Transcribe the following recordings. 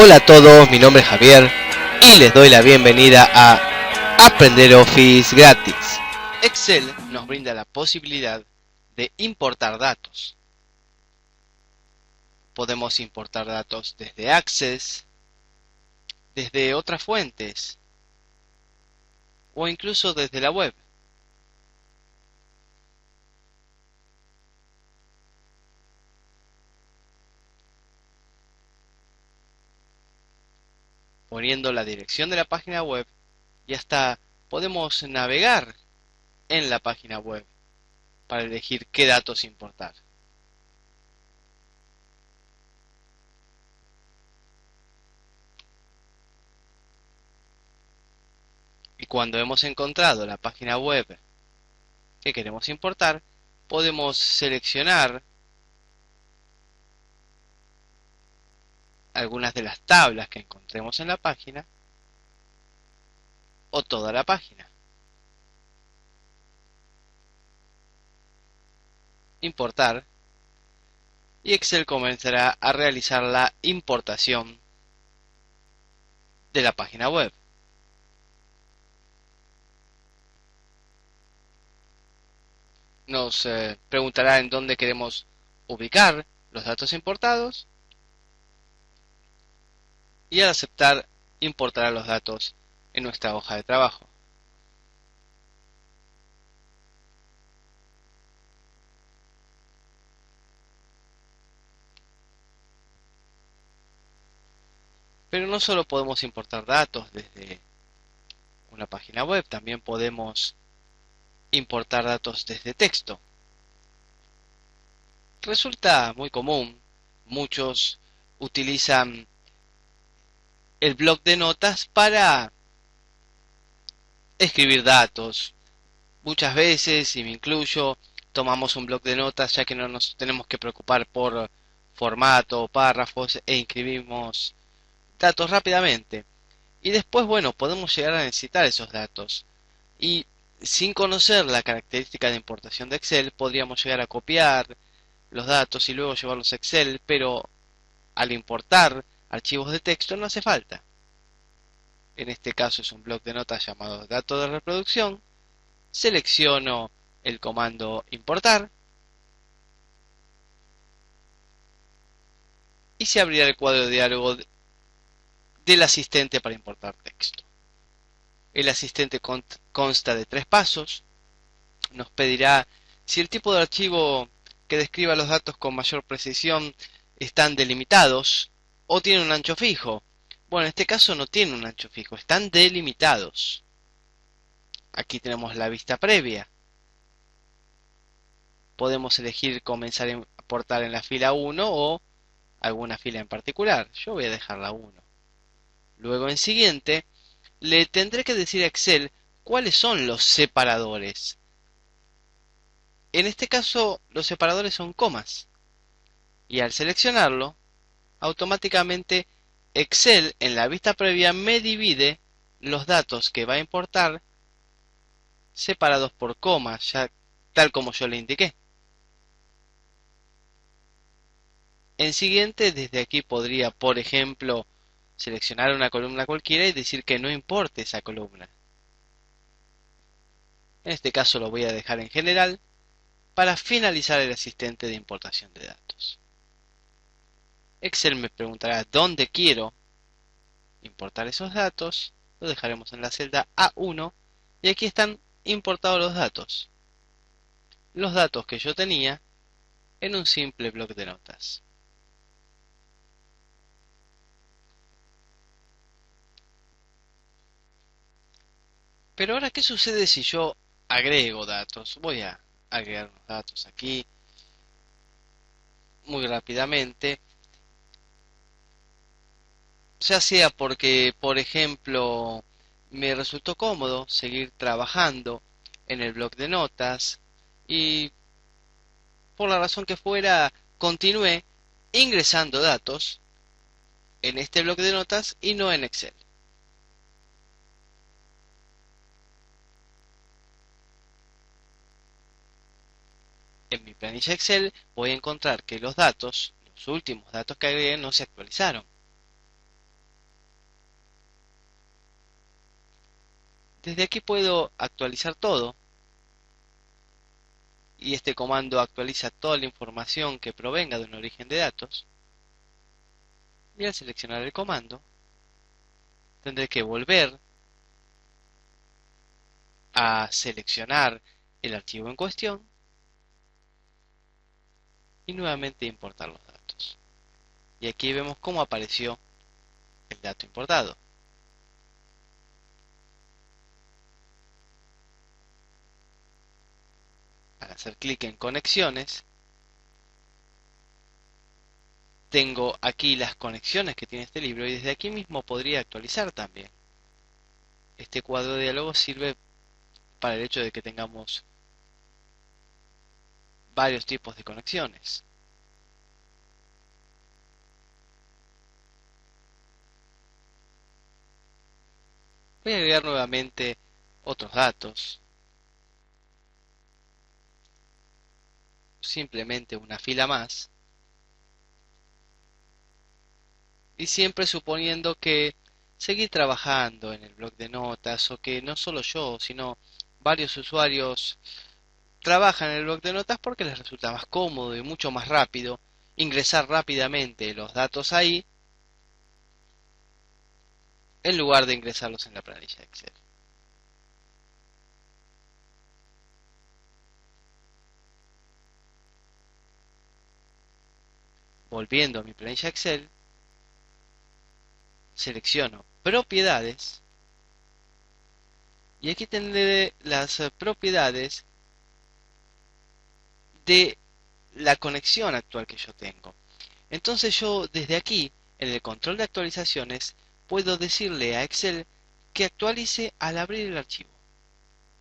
Hola a todos, mi nombre es Javier y les doy la bienvenida a Aprender Office gratis. Excel nos brinda la posibilidad de importar datos. Podemos importar datos desde Access, desde otras fuentes o incluso desde la web. Poniendo la dirección de la página web y hasta podemos navegar en la página web para elegir qué datos importar. Y cuando hemos encontrado la página web que queremos importar, podemos seleccionar algunas de las tablas que encontremos en la página o toda la página. Importar, y Excel comenzará a realizar la importación de la página web. Nos preguntará en dónde queremos ubicar los datos importados y al aceptar importará los datos en nuestra hoja de trabajo. Pero no solo podemos importar datos desde una página web, también podemos importar datos desde texto. Resulta muy común, muchos utilizan el bloc de notas para escribir datos. Muchas veces, y me incluyo, tomamos un bloc de notas ya que no nos tenemos que preocupar por formato, párrafos e inscribimos datos rápidamente. Y después, bueno, podemos llegar a necesitar esos datos. Y sin conocer la característica de importación de Excel, podríamos llegar a copiar los datos y luego llevarlos a Excel, pero al importar archivos de texto no hace falta. En este caso es un bloc de notas llamado dato de reproducción. Selecciono el comando importar y se abrirá el cuadro de diálogo del asistente para importar texto. El asistente consta de 3 pasos. Nos pedirá si el tipo de archivo que describa los datos con mayor precisión están delimitados o tienen un ancho fijo. Bueno, en este caso no tiene un ancho fijo, están delimitados. Aquí tenemos la vista previa. Podemos elegir comenzar a importar en la fila 1 o alguna fila en particular. Yo voy a dejar la 1. Luego en siguiente, le tendré que decir a Excel cuáles son los separadores. En este caso, los separadores son comas. Y al seleccionarlo, automáticamente Excel en la vista previa me divide los datos que va a importar separados por comas, ya tal como yo le indiqué. En siguiente, desde aquí podría, por ejemplo, seleccionar una columna cualquiera y decir que no importe esa columna. En este caso lo voy a dejar en general para finalizar el asistente de importación de datos. Excel me preguntará dónde quiero importar esos datos. Lo dejaremos en la celda A1 y aquí están importados los datos. Los datos que yo tenía en un simple bloc de notas. Pero ahora, ¿qué sucede si yo agrego datos? Voy a agregar unos datos aquí muy rápidamente. Ya sea porque, por ejemplo, me resultó cómodo seguir trabajando en el bloc de notas y por la razón que fuera, continué ingresando datos en este bloc de notas y no en Excel. En mi planilla Excel voy a encontrar que los datos, los últimos datos que agregué, no se actualizaron. Desde aquí puedo actualizar todo y este comando actualiza toda la información que provenga de un origen de datos. Y al seleccionar el comando tendré que volver a seleccionar el archivo en cuestión y nuevamente importar los datos. Y aquí vemos cómo apareció el dato importado. Al hacer clic en conexiones, tengo aquí las conexiones que tiene este libro y desde aquí mismo podría actualizar también. Este cuadro de diálogo sirve para el hecho de que tengamos varios tipos de conexiones. Voy a agregar nuevamente otros datos, simplemente una fila más, y siempre suponiendo que seguir trabajando en el bloc de notas o que no solo yo, sino varios usuarios trabajan en el bloc de notas porque les resulta más cómodo y mucho más rápido ingresar rápidamente los datos ahí en lugar de ingresarlos en la planilla Excel. Volviendo a mi planilla Excel, selecciono propiedades y aquí tendré las propiedades de la conexión actual que yo tengo. Entonces yo desde aquí, en el control de actualizaciones, puedo decirle a Excel que actualice al abrir el archivo.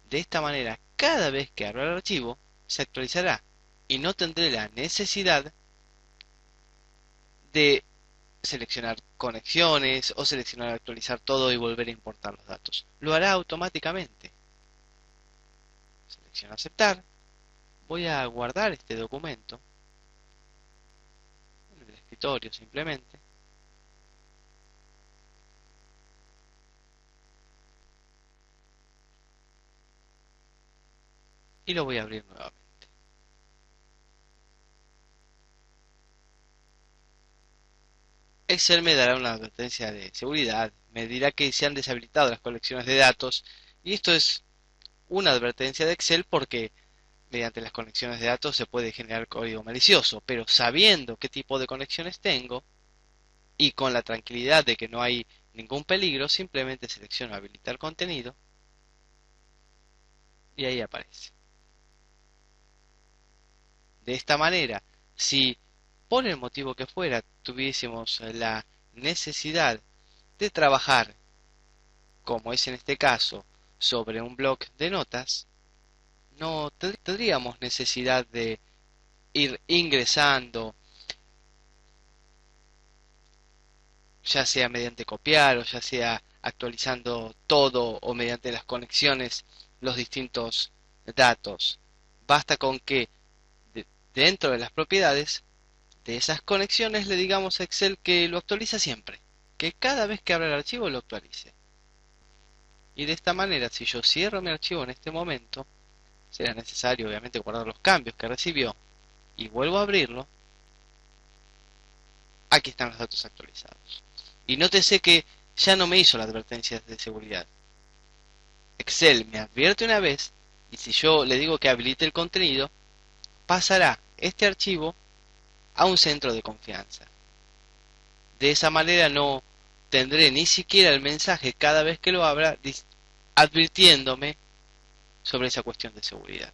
De esta manera, cada vez que abra el archivo, se actualizará y no tendré la necesidad de seleccionar conexiones o seleccionar actualizar todo y volver a importar los datos. Lo hará automáticamente. Selecciono aceptar. Voy a guardar este documento en el escritorio simplemente. Y lo voy a abrir nuevamente. Excel me dará una advertencia de seguridad, me dirá que se han deshabilitado las colecciones de datos y esto es una advertencia de Excel porque mediante las conexiones de datos se puede generar código malicioso, pero sabiendo qué tipo de conexiones tengo y con la tranquilidad de que no hay ningún peligro, simplemente selecciono habilitar contenido y ahí aparece. De esta manera, si por el motivo que fuera tuviésemos la necesidad de trabajar, como es en este caso, sobre un bloc de notas, no tendríamos necesidad de ir ingresando, ya sea mediante copiar o ya sea actualizando todo o mediante las conexiones, los distintos datos. Basta con que dentro de las propiedades de esas conexiones le digamos a Excel que lo actualiza siempre, que cada vez que abra el archivo lo actualice. Y de esta manera, si yo cierro mi archivo en este momento, será necesario obviamente guardar los cambios que recibió y vuelvo a abrirlo, aquí están los datos actualizados. Y nótese que ya no me hizo la advertencia de seguridad. Excel me advierte una vez y si yo le digo que habilite el contenido, pasará este archivo a un centro de confianza. De esa manera no tendré ni siquiera el mensaje cada vez que lo abra advirtiéndome sobre esa cuestión de seguridad.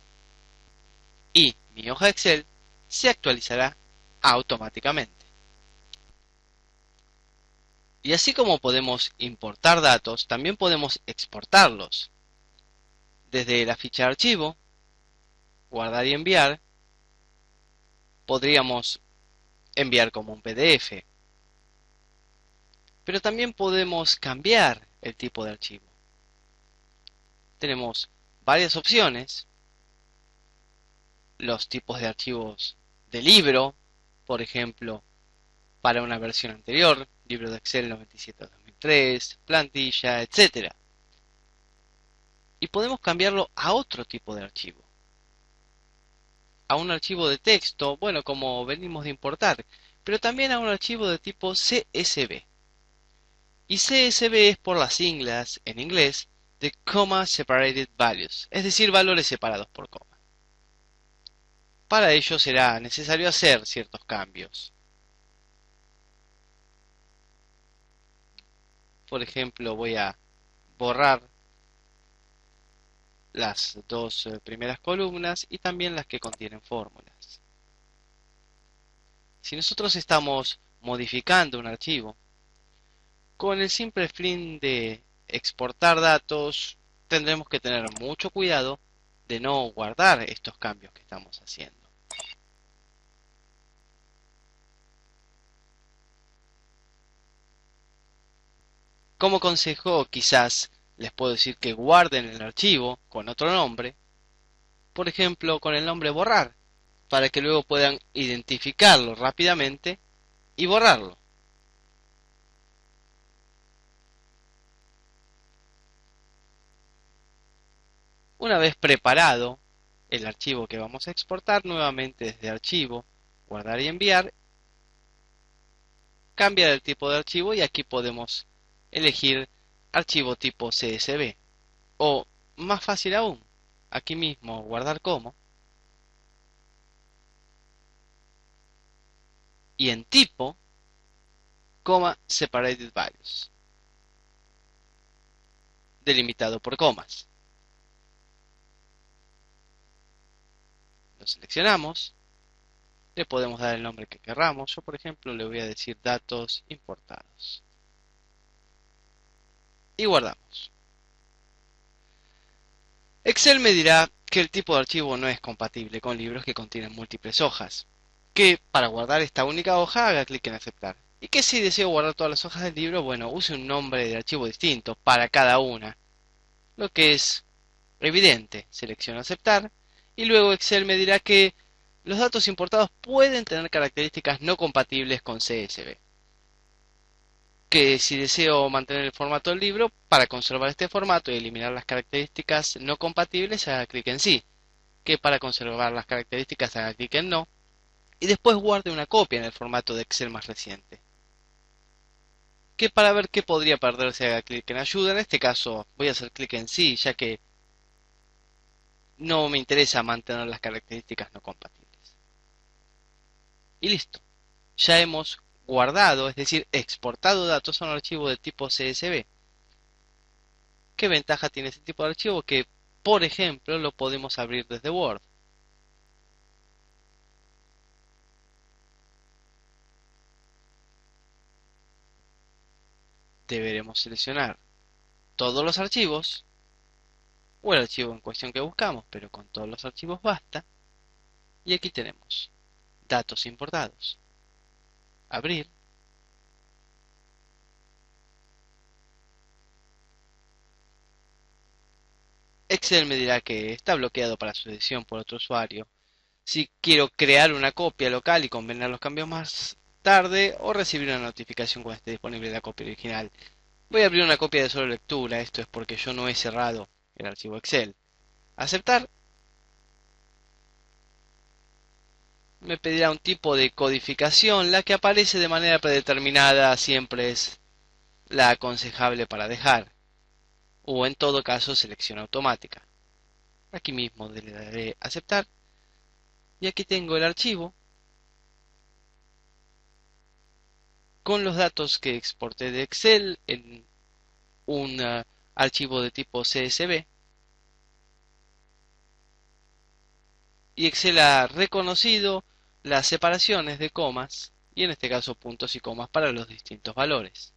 Y mi hoja Excel se actualizará automáticamente. Y así como podemos importar datos, también podemos exportarlos. Desde la ficha de archivo, guardar y enviar, podríamos enviar como un PDF. Pero también podemos cambiar el tipo de archivo. Tenemos varias opciones. Los tipos de archivos de libro, por ejemplo, para una versión anterior, libro de Excel 97-2003, plantilla, etcétera. y podemos cambiarlo a otro tipo de archivo, a un archivo de texto, bueno, como venimos de importar, pero también a un archivo de tipo CSV. Y CSV es por las siglas en inglés de Comma Separated Values, es decir, valores separados por coma. Para ello será necesario hacer ciertos cambios. Por ejemplo, voy a borrar las dos primeras columnas y también las que contienen fórmulas. Si nosotros estamos modificando un archivo con el simple fin de exportar datos, tendremos que tener mucho cuidado de no guardar estos cambios que estamos haciendo. Como consejo, quizás les puedo decir que guarden el archivo con otro nombre, por ejemplo con el nombre borrar, para que luego puedan identificarlo rápidamente y borrarlo. Una vez preparado el archivo que vamos a exportar, nuevamente desde archivo, guardar y enviar, cambiar el tipo de archivo y aquí podemos elegir archivo tipo CSV. O más fácil aún, aquí mismo guardar como y en tipo, coma separated values, delimitado por comas. Lo seleccionamos, le podemos dar el nombre que querramos. Yo, por ejemplo, le voy a decir datos importados. Y guardamos. Excel me dirá que el tipo de archivo no es compatible con libros que contienen múltiples hojas. Que para guardar esta única hoja haga clic en aceptar. Y que si deseo guardar todas las hojas del libro, bueno, use un nombre de archivo distinto para cada una. Lo que es evidente. Selecciono aceptar. Y luego Excel me dirá que los datos importados pueden tener características no compatibles con CSV. Que si deseo mantener el formato del libro, para conservar este formato y eliminar las características no compatibles, haga clic en sí. Que para conservar las características haga clic en no. Y después guarde una copia en el formato de Excel más reciente. Que para ver qué podría perderse haga clic en ayuda. En este caso voy a hacer clic en sí, ya que no me interesa mantener las características no compatibles. Y listo. Ya hemos guardado, es decir, exportado datos a un archivo de tipo CSV. ¿Qué ventaja tiene este tipo de archivo? Que, por ejemplo, lo podemos abrir desde Word. Deberemos seleccionar todos los archivos o el archivo en cuestión que buscamos, pero con todos los archivos basta. Y aquí tenemos datos importados. Abrir. Excel me dirá que está bloqueado para su edición por otro usuario. Si quiero crear una copia local y combinar los cambios más tarde o recibir una notificación cuando esté disponible la copia original. Voy a abrir una copia de solo lectura, esto es porque yo no he cerrado el archivo Excel. Aceptar. Me pedirá un tipo de codificación, la que aparece de manera predeterminada siempre es la aconsejable para dejar, o en todo caso selección automática. Aquí mismo le daré aceptar y aquí tengo el archivo con los datos que exporté de Excel en un archivo de tipo CSV y Excel ha reconocido las separaciones de comas y en este caso puntos y comas para los distintos valores.